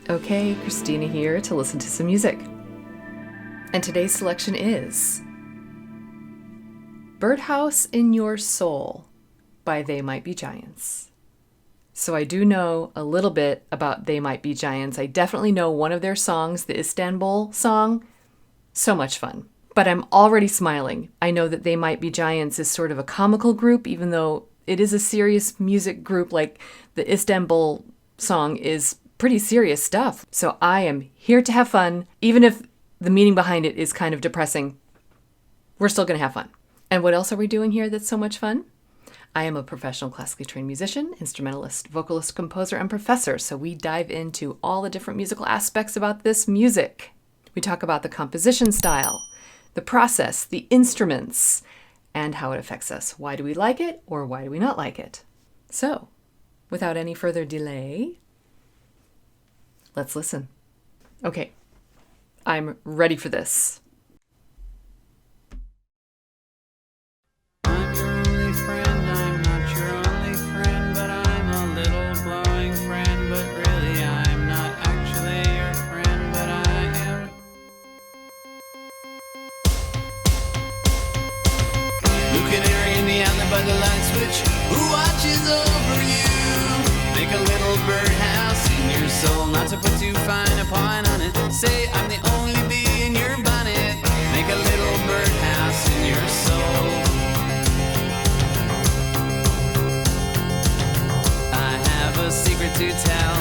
Okay, Christina here to listen to some music. And today's selection is Birdhouse in Your Soul by They Might Be Giants. So I do know a little bit about They Might Be Giants. I definitely know one of their songs, the Istanbul song. So much fun. But I'm already smiling. I know that They Might Be Giants is sort of a comical group, even though it is a serious music group. Like the Istanbul song is pretty serious stuff. So I am here to have fun, even if the meaning behind it is kind of depressing. We're still going to have fun. And what else are we doing here that's so much fun? I am a professional classically trained musician, instrumentalist, vocalist, composer, and professor. So we dive into all the different musical aspects about this music. We talk about the composition style, the process, the instruments, and how it affects us. Why do we like it or why do we not like it? So, without any further delay, let's listen. Okay, I'm ready for this. I'm your only friend, I'm not your only friend, but I'm a little glowing friend, but really I'm not actually your friend, but I am. Blue canary in the outlet by the light switch, who watches over you? Make a little birdhouse in your soul, not to put too fine a point on it. Say I'm the only bee in your bonnet. Make a little birdhouse in your soul. I have a secret to tell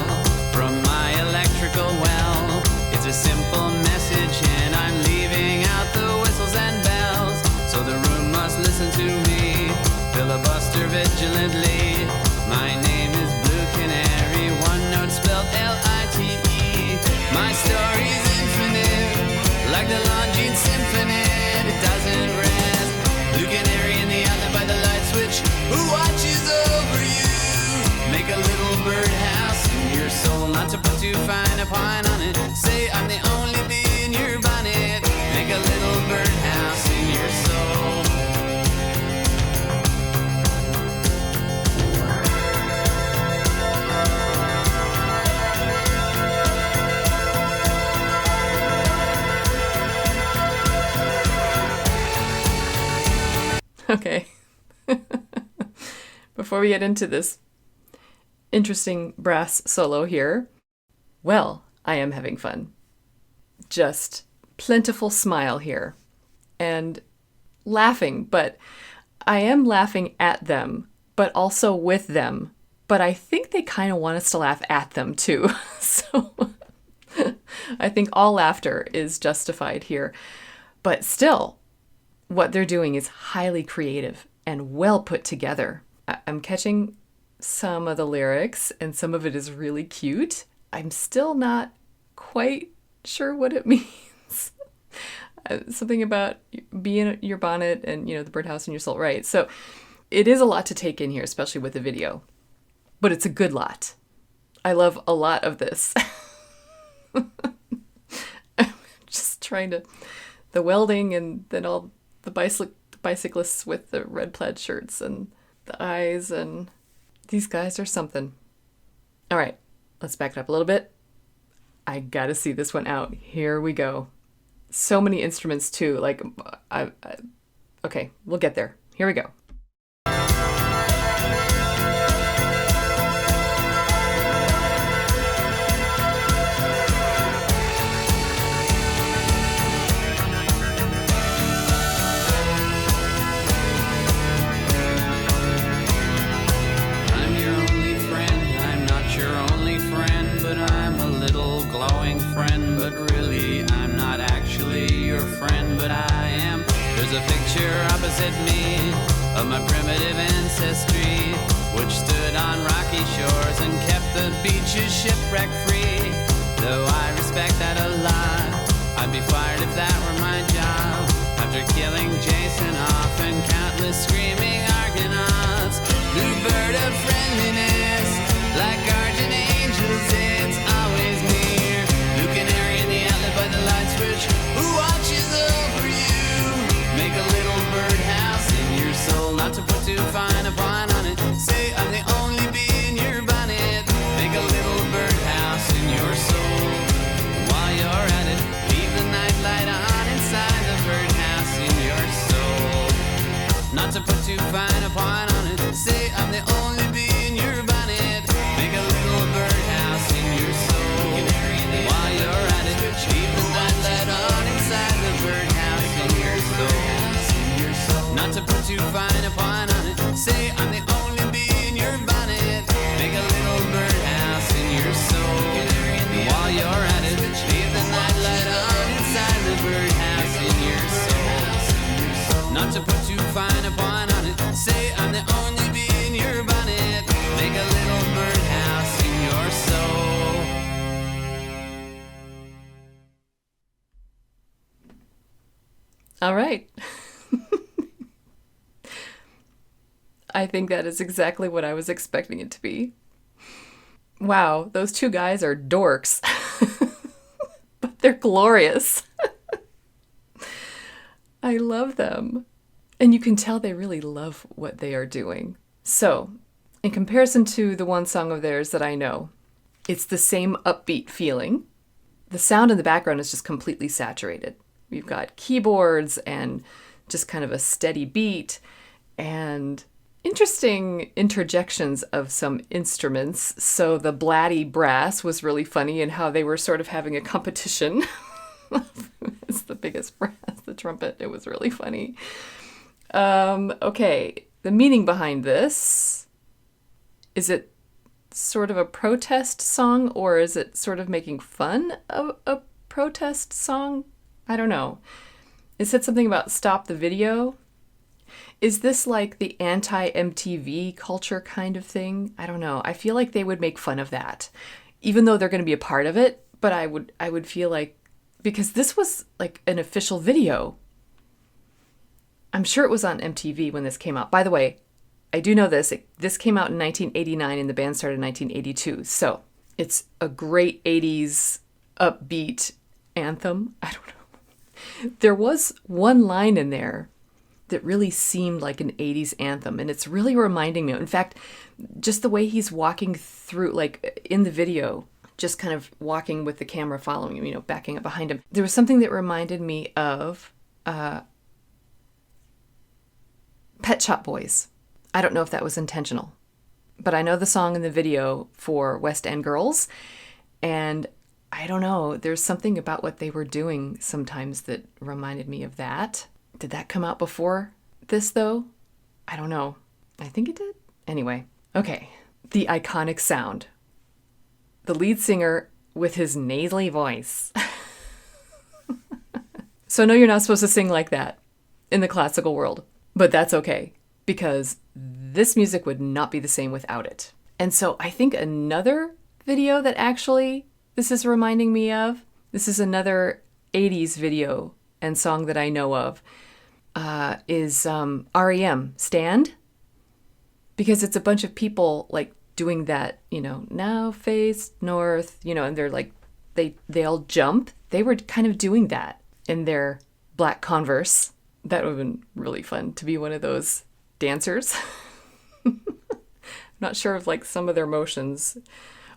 from my electrical well. It's a simple message and I'm leaving out the whistles and bells. So the room must listen to me, filibuster vigilantly. My name is Blue Canary, one note spelled L-I-T-E. My story's infinite, like the Longines Symphony. It doesn't rest. Blue Canary in the outlet by the light switch, who watches over you? Make a little birdhouse in your soul, not to put too fine a point on it. Say I'm the only bee in your bonnet. Make a little birdhouse in your soul. Okay. Before we get into this interesting brass solo here, well, I am having fun. Just plentiful smile here. And laughing, but I am laughing at them, but also with them. But I think they kind of want us to laugh at them too. So I think all laughter is justified here. But still, what they're doing is highly creative and well put together. I'm catching some of the lyrics and some of it is really cute. I'm still not quite sure what it means. Something about being your bonnet and, the birdhouse in your soul, right? So it is a lot to take in here, especially with the video. But it's a good lot. I love a lot of this. I'm just trying to... The welding and then all the bicyclists with the red plaid shirts and the eyes, and these guys are something. All right, let's back it up a little bit. I gotta see this one out. Here we go. So many instruments too. Okay, we'll get there. Here we go. There's a picture opposite me of my primitive ancestry, which stood on rocky shores and kept the beaches shipwreck free. Though I respect that a lot, I'd be fired if that were my job. After killing Jason off and countless screaming Argonauts, blue bird of friendliness, like guardian angels, it's always near. Blue canary in the outlet by the light switch, who watches over you? Make a little birdhouse in your soul, not to put too fine a point on it. Say I'm the only bee in your bonnet. Make a little birdhouse in your soul. All right. I think that is exactly what I was expecting it to be. Wow, those two guys are dorks, but they're glorious. I love them. And you can tell they really love what they are doing. So, in comparison to the one song of theirs that I know, it's the same upbeat feeling. The sound in the background is just completely saturated. We've got keyboards and just kind of a steady beat and interesting interjections of some instruments. So the blatty brass was really funny in how they were sort of having a competition. It's the biggest brass, the trumpet. It was really funny. Okay, the meaning behind this, is it sort of a protest song or is it sort of making fun of a protest song? I don't know. It said something about stop the video. Is this like the anti-MTV culture kind of thing? I don't know. I feel like they would make fun of that, even though they're going to be a part of it. But I would feel like, because this was like an official video. I'm sure it was on MTV when this came out. By the way, I do know this. This came out in 1989 and the band started in 1982. So it's a great 80s upbeat anthem. I don't know. There was one line in there that really seemed like an 80s anthem. And it's really reminding me. In fact, just the way he's walking through, like in the video, just kind of walking with the camera following him, backing up behind him. There was something that reminded me of Pet Shop Boys. I don't know if that was intentional, but I know the song in the video for West End Girls, and I don't know, there's something about what they were doing sometimes that reminded me of that. Did that come out before this, though? I don't know. I think it did. Anyway, okay. The iconic sound. The lead singer with his nasally voice. So no, you're not supposed to sing like that in the classical world, but that's okay because this music would not be the same without it. And so I think another video that actually this is reminding me of, this is another 80s video and song that I know of, is REM, Stand. Because it's a bunch of people like doing that, now face north, and they're like, they all jump. They were kind of doing that in their black Converse. That would have been really fun to be one of those dancers. I'm not sure of like some of their motions.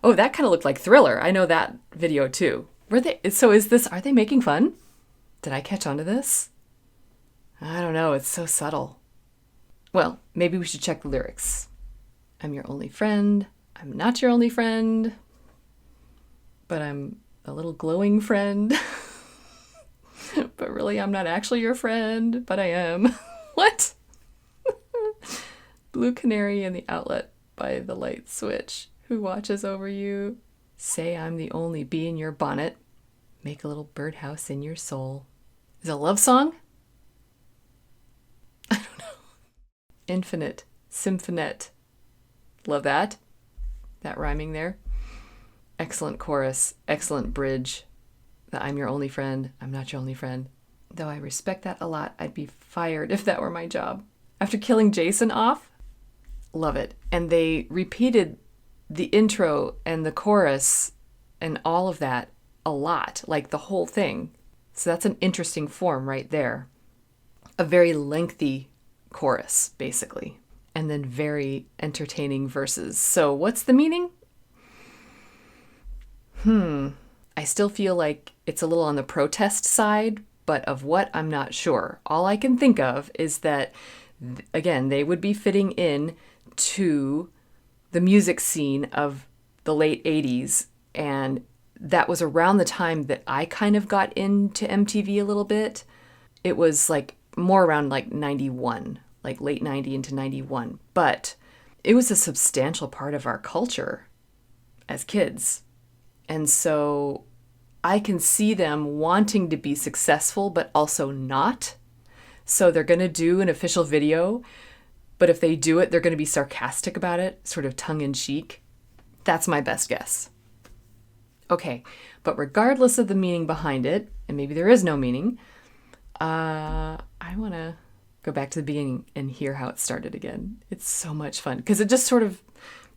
Oh, that kind of looked like Thriller. I know that video too. Are they making fun? Did I catch on to this? I don't know. It's so subtle. Well, maybe we should check the lyrics. I'm your only friend. I'm not your only friend. But I'm a little glowing friend. But really, I'm not actually your friend, but I am. What? Blue canary in the outlet by the light switch. Who watches over you? Say I'm the only bee in your bonnet. Make a little birdhouse in your soul. Is it a love song? I don't know. Infinite. Symphonette. Love that. That rhyming there. Excellent chorus. Excellent bridge. The I'm your only friend. I'm not your only friend. Though I respect that a lot, I'd be fired if that were my job. After killing Jason off, love it. And they repeated the intro and the chorus and all of that a lot, like the whole thing. So that's an interesting form right there. A very lengthy chorus, basically. And then very entertaining verses. So what's the meaning? I still feel like it's a little on the protest side, but of what, I'm not sure. All I can think of is that, again, they would be fitting in to the music scene of the late 80s. And that was around the time that I kind of got into MTV a little bit. It was like more around like 91, like late 90 into 91. But it was a substantial part of our culture as kids. And so I can see them wanting to be successful, but also not. So they're going to do an official video, but if they do it, they're going to be sarcastic about it, sort of tongue-in-cheek. That's my best guess. Okay, but regardless of the meaning behind it, and maybe there is no meaning, I want to go back to the beginning and hear how it started again. It's so much fun because it just sort of,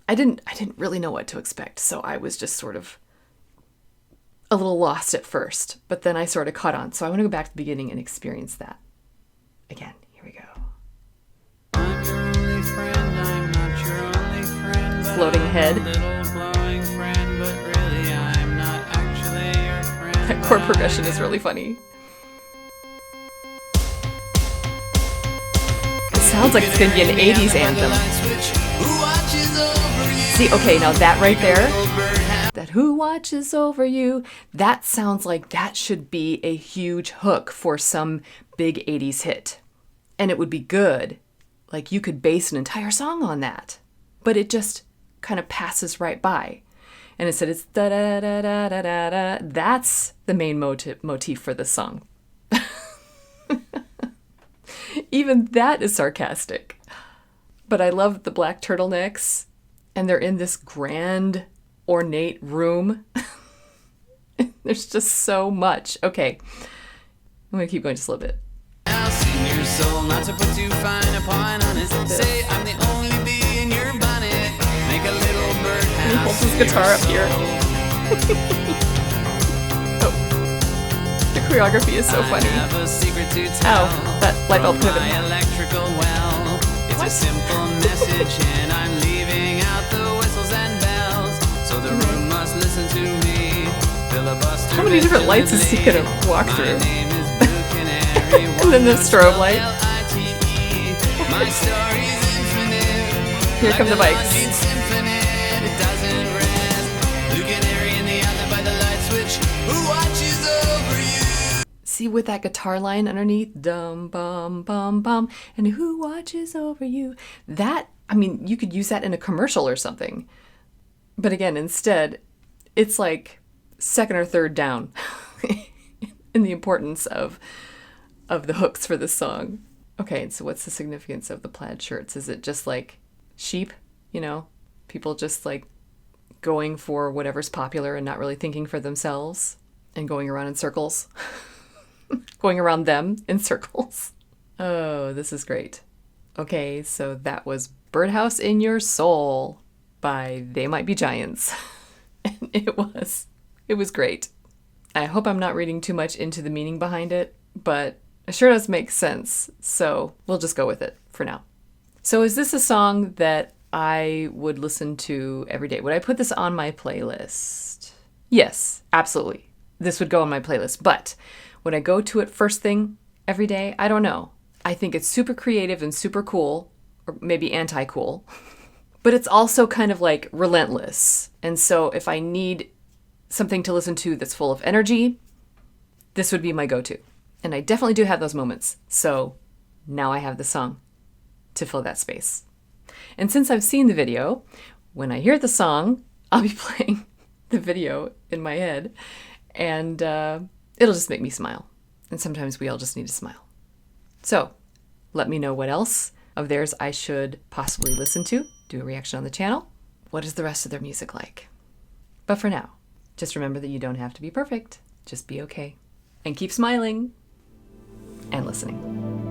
I didn't really know what to expect. So I was just sort of a little lost at first, but then I sort of caught on. So I want to go back to the beginning and experience that again. Here we go. I'm your only friend, I'm not your only friend, but Floating I'm head. a little glowing friend, but really I'm not actually your friend. That chord progression is really funny. It sounds like it's going to be an 80s anthem. See, okay, now that right there, that who watches over you, that sounds like that should be a huge hook for some big 80s hit. And it would be good. Like you could base an entire song on that. But it just kind of passes right by. And instead it's da da da da da da da. That's the main motif for this song. Even that is sarcastic. But I love the black turtlenecks. And they're in this grand, ornate room. There's just so much. Okay. I'm going to keep going just a little bit. House in your soul, not to put too fine a point on it. Say I'm the only bee in your bonnet. Make a little birdhouse. And he holds his guitar up here. Oh. The choreography is so funny. I have a secret to tell. Ow, that light bulb from could have my been. electrical well. It's a simple message, and I'm leaving out the whistles and bells. So the room must listen to me. Filibuster. How many different lights is he gonna walk My through? name is Blue Canary. And then the strobe light. L-I-T-E. My story's infinite. Here come the Like bikes. Longines Symphony, it doesn't rest. Blue Canary in the outlet by the light switch. Who watches over you? See, with that guitar line underneath, dum bum bum bum, and who watches over you? That, I mean, you could use that in a commercial or something. But again, instead, it's like second or third down in the importance of the hooks for this song. Okay, so what's the significance of the plaid shirts? Is it just like sheep, people just like going for whatever's popular and not really thinking for themselves and going around in circles? Going around them in circles. Oh, this is great. Okay, so that was Birdhouse in Your Soul by They Might Be Giants. And it was great. I hope I'm not reading too much into the meaning behind it, but it sure does make sense. So we'll just go with it for now. So is this a song that I would listen to every day? Would I put this on my playlist? Yes, absolutely. This would go on my playlist, but would I go to it first thing every day? I don't know. I think it's super creative and super cool, or maybe anti-cool, but it's also kind of like relentless. And so if I need something to listen to that's full of energy, this would be my go-to. And I definitely do have those moments. So now I have the song to fill that space. And since I've seen the video, when I hear the song, I'll be playing the video in my head, and it'll just make me smile. And sometimes we all just need to smile. So let me know what else of theirs I should possibly listen to, do a reaction on the channel. What is the rest of their music like? But for now, just remember that you don't have to be perfect. Just be okay. And keep smiling and listening.